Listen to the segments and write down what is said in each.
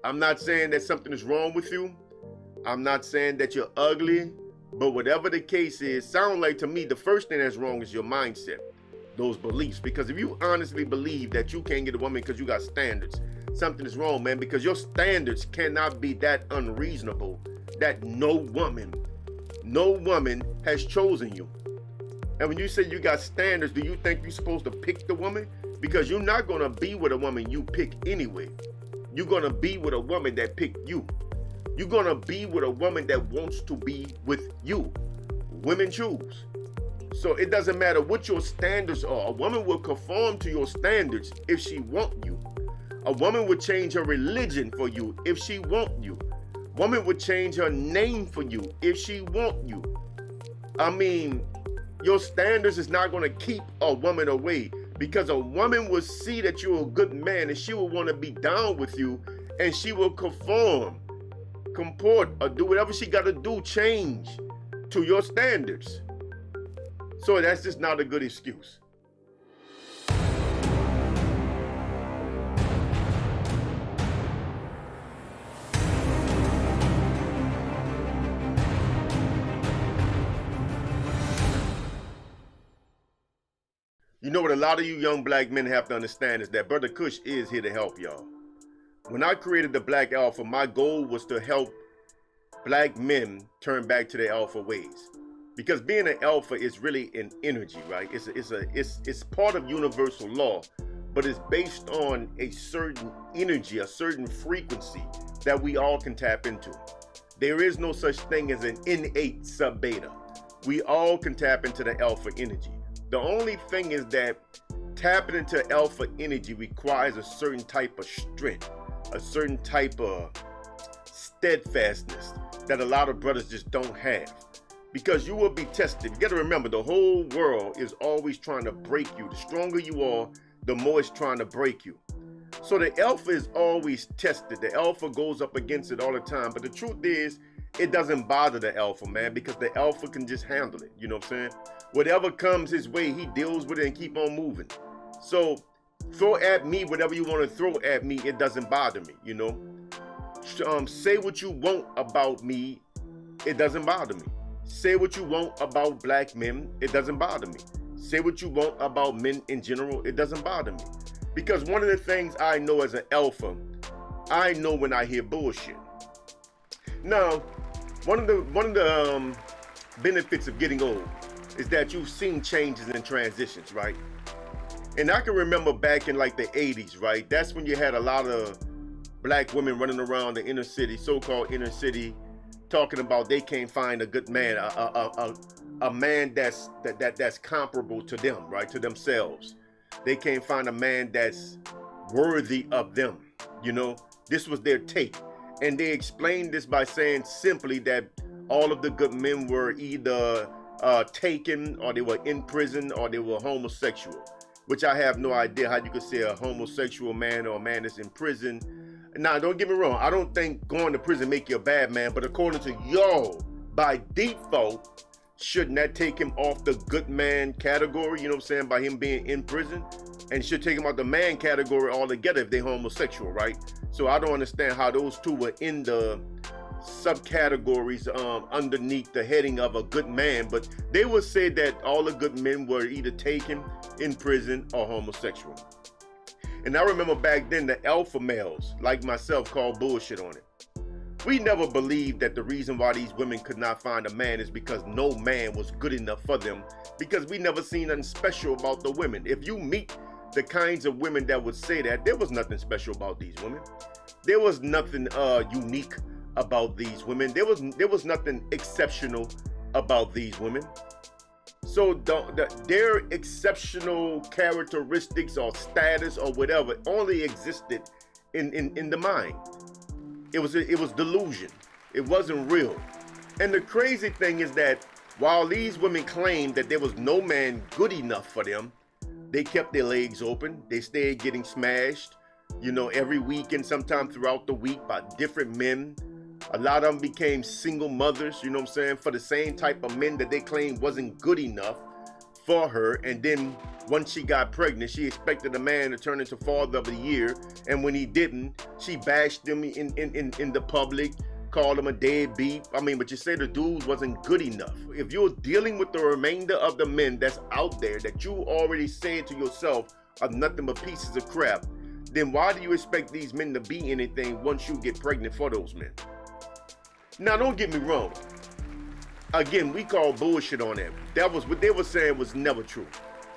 I'm not saying that something is wrong with you. I'm not saying that you're ugly, but whatever the case is, sound like to me the first thing that's wrong is your mindset, those beliefs. Because if you honestly believe that you can't get a woman because you got standards, something is wrong, man, because your standards cannot be that unreasonable that no woman has chosen you. And when you say you got standards, do you think you're supposed to pick the woman? Because you're not going to be with a woman you pick anyway. You're going to be with a woman that picked you. You're going to be with a woman that wants to be with you. Women choose. So it doesn't matter what your standards are. A woman will conform to your standards if she want you. A woman would change her religion for you if she want you. Woman would change her name for you if she want you. I mean, your standards is not going to keep a woman away, because a woman will see that you're a good man and she will want to be down with you, and she will conform, comport, or do whatever she got to do, change to your standards. So that's just not a good excuse. You know what a lot of you young black men have to understand is that Brother Kush is here to help y'all. When I created the Black Alpha, my goal was to help black men turn back to their alpha ways. Because being an alpha is really an energy, right? It's part of universal law, but it's based on a certain energy, a certain frequency that we all can tap into. There is no such thing as an innate sub-beta. We all can tap into the alpha energy. The only thing is that tapping into alpha energy requires a certain type of strength, a certain type of steadfastness that a lot of brothers just don't have. Because you will be tested. You got to remember, the whole world is always trying to break you. The stronger you are, the more it's trying to break you. So the alpha is always tested. The alpha goes up against it all the time. But the truth is, it doesn't bother the alpha, man, because the alpha can just handle it. You know what I'm saying? Whatever comes his way, he deals with it and keep on moving. So throw at me whatever you want to throw at me. It doesn't bother me, you know. Say what you want about me. It doesn't bother me. Say what you want about black men. It doesn't bother me. Say what you want about men in general. It doesn't bother me. Because one of the things I know as an alpha, I know when I hear bullshit. Now, one of the benefits of getting old is that you've seen changes and transitions, right? And I can remember back in like the 80s, right? That's when you had a lot of black women running around the inner city, so-called inner city, talking about they can't find a good man, a man that's comparable to them, right? To themselves. They can't find a man that's worthy of them. You know, this was their take. And they explained this by saying simply that all of the good men were either taken, or they were in prison, or they were homosexual, which I have no idea how you could say a homosexual man or a man that's in prison. Now, don't get me wrong. I don't think going to prison make you a bad man, but according to y'all, by default, shouldn't that take him off the good man category, you know what I'm saying, by him being in prison? And should take him out the man category altogether if they're homosexual, right? So I don't understand how those two were in the subcategories underneath the heading of a good man, but they would say that all the good men were either taken, in prison, or homosexual. And I remember back then the alpha males, like myself, called bullshit on it. We never believed that the reason why these women could not find a man is because no man was good enough for them, because we never seen nothing special about the women. If you meet the kinds of women that would say that, there was nothing special about these women. There was nothing unique about these women. There was nothing exceptional about these women. So their exceptional characteristics or status or whatever only existed in the mind. It was delusion. It wasn't real. And the crazy thing is that while these women claimed that there was no man good enough for them, they kept their legs open. They stayed getting smashed, you know, every weekend, sometime throughout the week by different men. A lot of them became single mothers, you know what I'm saying, for the same type of men that they claimed wasn't good enough for her, and then once she got pregnant, she expected a man to turn into father of the year, and when he didn't, she bashed him in the public, called him a deadbeat. I mean, but you say the dude wasn't good enough. If you're dealing with the remainder of the men that's out there that you already said to yourself are nothing but pieces of crap, then why do you expect these men to be anything once you get pregnant for those men? Now, don't get me wrong. Again, we call bullshit on them. That was what they were saying was never true.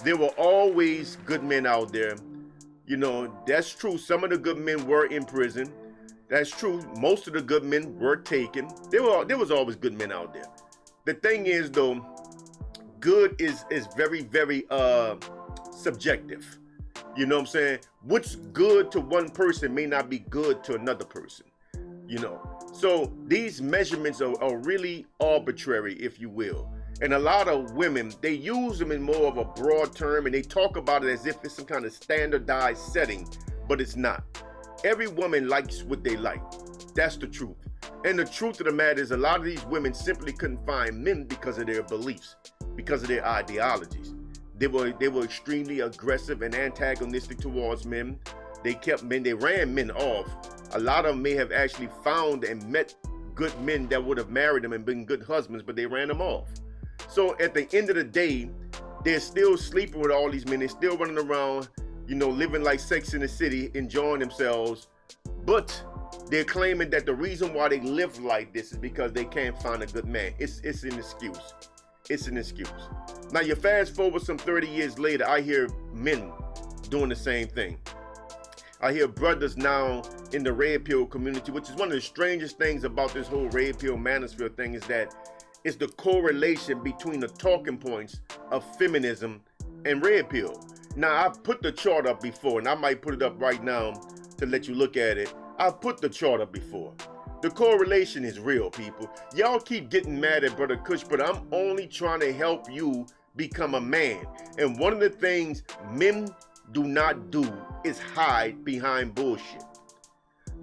There were always good men out there. You know, that's true. Some of the good men were in prison. That's true. Most of the good men were taken. There was always good men out there. The thing is, though, good is very, very subjective. You know what I'm saying? What's good to one person may not be good to another person. You know, so these measurements are really arbitrary, if you will. And a lot of women, they use them in more of a broad term, and they talk about it as if it's some kind of standardized setting, but it's not. Every woman likes what they like. That's the truth. And the truth of the matter is a lot of these women simply couldn't find men because of their beliefs, because of their ideologies. They were extremely aggressive and antagonistic towards men. They ran men off. A lot of them may have actually found and met good men that would have married them and been good husbands, but they ran them off. So at the end of the day, they're still sleeping with all these men. They're still running around, you know, living like Sex in the City, enjoying themselves. But they're claiming that the reason why they live like this is because they can't find a good man. It's an excuse. It's an excuse. Now, you fast forward some 30 years later, I hear men doing the same thing. I hear brothers now in the red pill community, which is one of the strangest things about this whole red pill manosphere thing, is that it's the correlation between the talking points of feminism and red pill. Now, I've put the chart up before, and I might put it up right now to let you look at it. I've put the chart up before. The correlation is real, people. Y'all keep getting mad at Brother Kush, but I'm only trying to help you become a man. And one of the things men do not do is hide behind bullshit.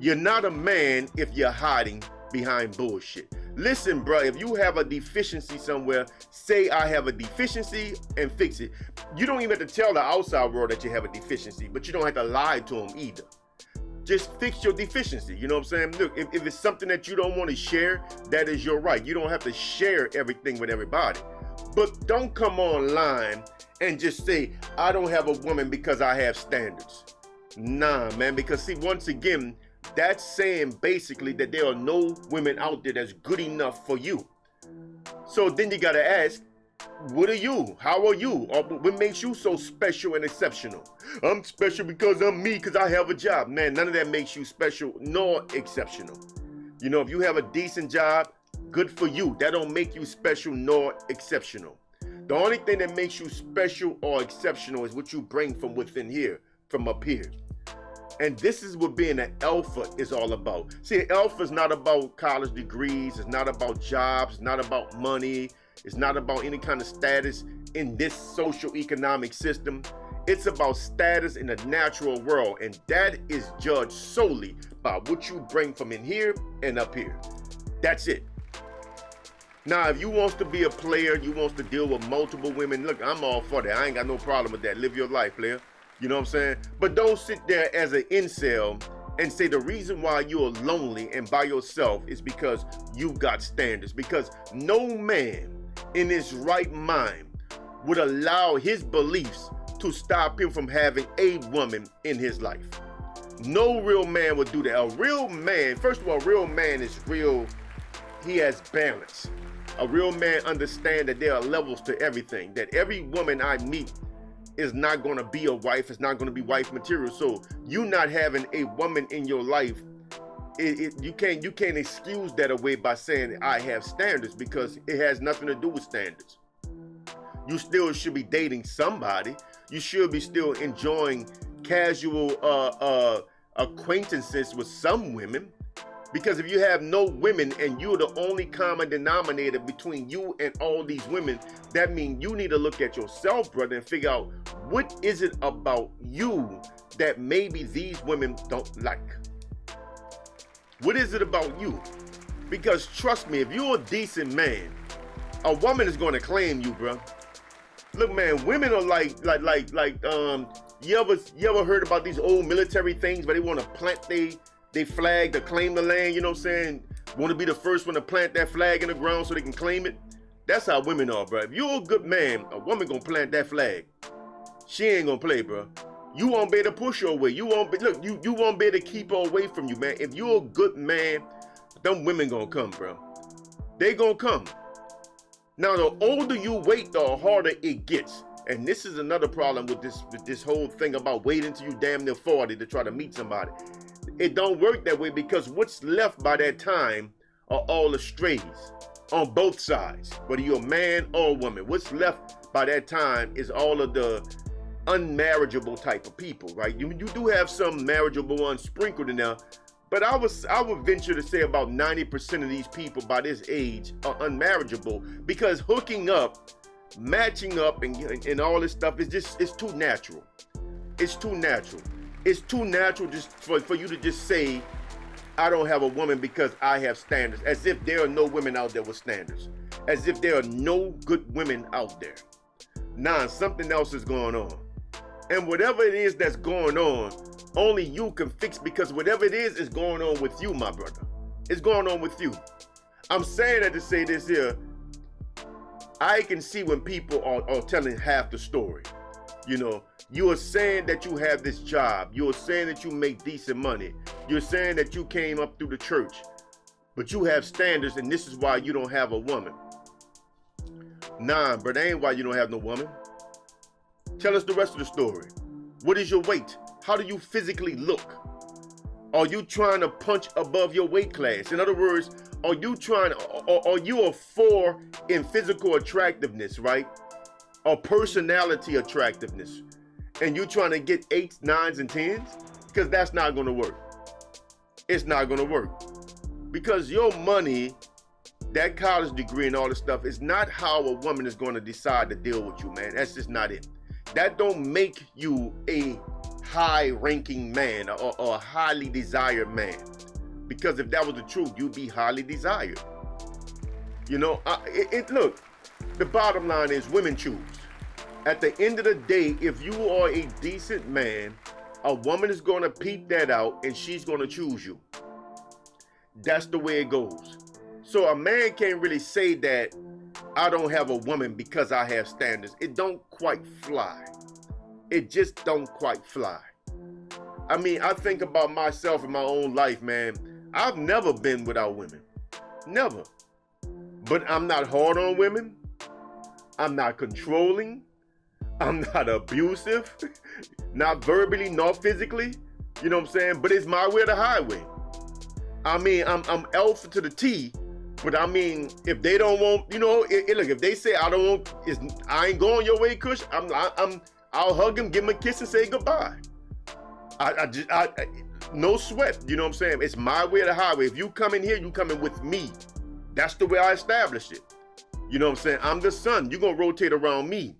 You're not a man if you're hiding behind bullshit. Listen, bro, if you have a deficiency somewhere, say I have a deficiency and fix it. You don't even have to tell the outside world that you have a deficiency, but you don't have to lie to them either. Just fix your deficiency. You know what I'm saying? Look, if it's something that you don't want to share, that is your right. You don't have to share everything with everybody. But don't come online and just say, I don't have a woman because I have standards. Nah, man, because see, once again, that's saying basically that there are no women out there that's good enough for you. So then you gotta ask, what are you? How are you? Or what makes you so special and exceptional? I'm special because I'm me, because I have a job. Man, none of that makes you special nor exceptional. You know, if you have a decent job, good for you. That don't make you special nor exceptional. The only thing that makes you special or exceptional is what you bring from within here, from up here. And this is what being an alpha is all about. See, an alpha is not about college degrees. It's not about jobs. It's not about money. It's not about any kind of status in this social economic system. It's about status in the natural world. And that is judged solely by what you bring from in here and up here. That's it. Now, if you wants to be a player, you wants to deal with multiple women, look, I'm all for that. I ain't got no problem with that. Live your life, player. You know what I'm saying? But don't sit there as an incel and say the reason why you're lonely and by yourself is because you got standards. Because no man in his right mind would allow his beliefs to stop him from having a woman in his life. No real man would do that. A real man, first of all, a real man is real. He has balance. A real man understands that there are levels to everything. That every woman I meet is not going to be a wife. It's not going to be wife material. So you not having a woman in your life, you can't excuse that away by saying I have standards, because it has nothing to do with standards. You still should be dating somebody. You should be still enjoying casual acquaintances with some women. Because if you have no women and you're the only common denominator between you and all these women, that means you need to look at yourself, brother, and figure out what is it about you that maybe these women don't like. What is it about you? Because trust me, if you're a decent man, a woman is going to claim you, bro. Look, man, women are like you ever heard about these old military things where they want to plant they flag to claim the land, you know what I'm saying? Want to be the first one to plant that flag in the ground so they can claim it? That's how women are, bro. If you're a good man, a woman gonna plant that flag. She ain't gonna play, bro. You won't be able to push her away. You won't be, look, you won't be able to keep her away from you, man. If you're a good man, them women gonna come, bro. They gonna come. Now, the older you wait, the harder it gets. And this is another problem with this whole thing about waiting till you damn near 40 to try to meet somebody. It don't work that way, because what's left by that time are all the strays on both sides, whether you're a man or a woman. What's left by that time is all of the unmarriageable type of people, right? You do have some marriageable ones sprinkled in there, but I would venture to say about 90% of these people by this age are unmarriageable, because hooking up, matching up, and all this stuff is just, it's too natural. It's too natural. It's too natural just for you to just say, I don't have a woman because I have standards, as if there are no women out there with standards, as if there are no good women out there. Nah, something else is going on. And whatever it is that's going on, only you can fix, because whatever it is going on with you, my brother. It's going on with you. I'm saying that to say this here. I can see when people are telling half the story. You know, you are saying that you have this job. You are saying that you make decent money. You're saying that you came up through the church, but you have standards, and this is why you don't have a woman. Nah, but that ain't why you don't have no woman. Tell us the rest of the story. What is your weight? How do you physically look? Are you trying to punch above your weight class? In other words, are you a 4 in physical attractiveness, right? Or personality attractiveness, and you're trying to get 8s, 9s, and 10s? Because that's not going to work. It's not going to work. Because your money, that college degree and all this stuff is not how a woman is going to decide to deal with you, man. That's just not it. That don't make you a high-ranking man or a highly desired man. Because if that was the truth, you'd be highly desired. You know, look, the bottom line is women choose. At the end of the day, if you are a decent man, a woman is going to peep that out and she's going to choose you. That's the way it goes. So a man can't really say that I don't have a woman because I have standards. It don't quite fly. It just don't quite fly. I mean, I think about myself in my own life, man. I've never been without women. Never. But I'm not hard on women. I'm not controlling. I'm not abusive. Not verbally, nor physically. You know what I'm saying? But it's my way or the highway. I mean, I'm alpha to the T. But I mean, if they don't want, you know, look, if they say I don't want, I ain't going your way, Kush. I'll hug him, give him a kiss, and say goodbye. No sweat. You know what I'm saying? It's my way or the highway. If you come in here, you coming with me. That's the way I establish it. You know what I'm saying? I'm the sun. You're going to rotate around me.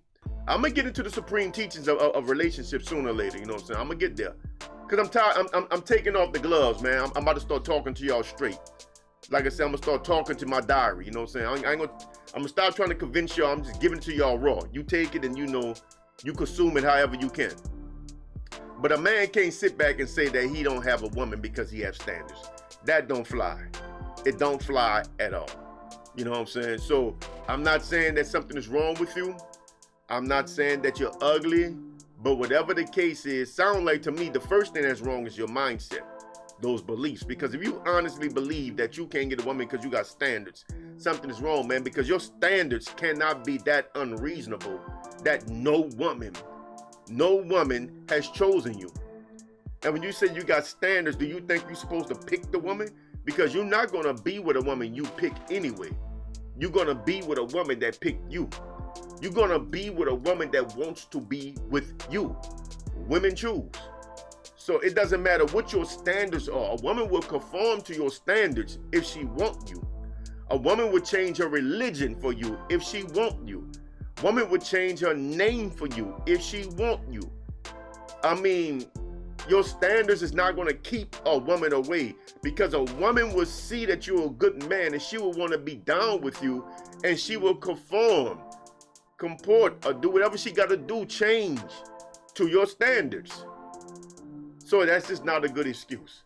I'm going to get into the supreme teachings of relationships sooner or later. You know what I'm saying? I'm going to get there. Because I'm tired. I'm taking off the gloves, man. I'm about to start talking to y'all straight. Like I said, I'm going to start talking to my diary. You know what I'm saying? I'm going to start trying to convince y'all. I'm just giving it to y'all raw. You take it and you know, you consume it however you can. But a man can't sit back and say that he don't have a woman because he has standards. That don't fly. It don't fly at all. You know what I'm saying? So I'm not saying that something is wrong with you. I'm not saying that you're ugly. But whatever the case is, sound like to me the first thing that's wrong is your mindset, those beliefs. Because if you honestly believe that you can't get a woman because you got standards, something is wrong, man. Because your standards cannot be that unreasonable that no woman has chosen you. And when you say you got standards, do you think you're supposed to pick the woman? Because you're not going to be with a woman you pick anyway. You're going to be with a woman that picked you. You're going to be with a woman that wants to be with you. Women choose. So it doesn't matter what your standards are. A woman will conform to your standards if she wants you. A woman would change her religion for you if she wants you. Woman would change her name for you if she want you. I mean, your standards is not going to keep a woman away, because a woman will see that you're a good man and she will want to be down with you and she will conform comport or do whatever she got to do, change to your standards. So that's just not a good excuse.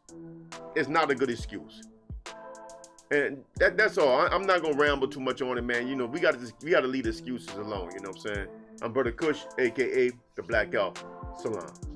It's not a good excuse. And that's all. I'm not gonna ramble too much on it, man. You know, we gotta leave excuses alone. You know what I'm saying? I'm Brother Kush, aka the Black Elf. Salam.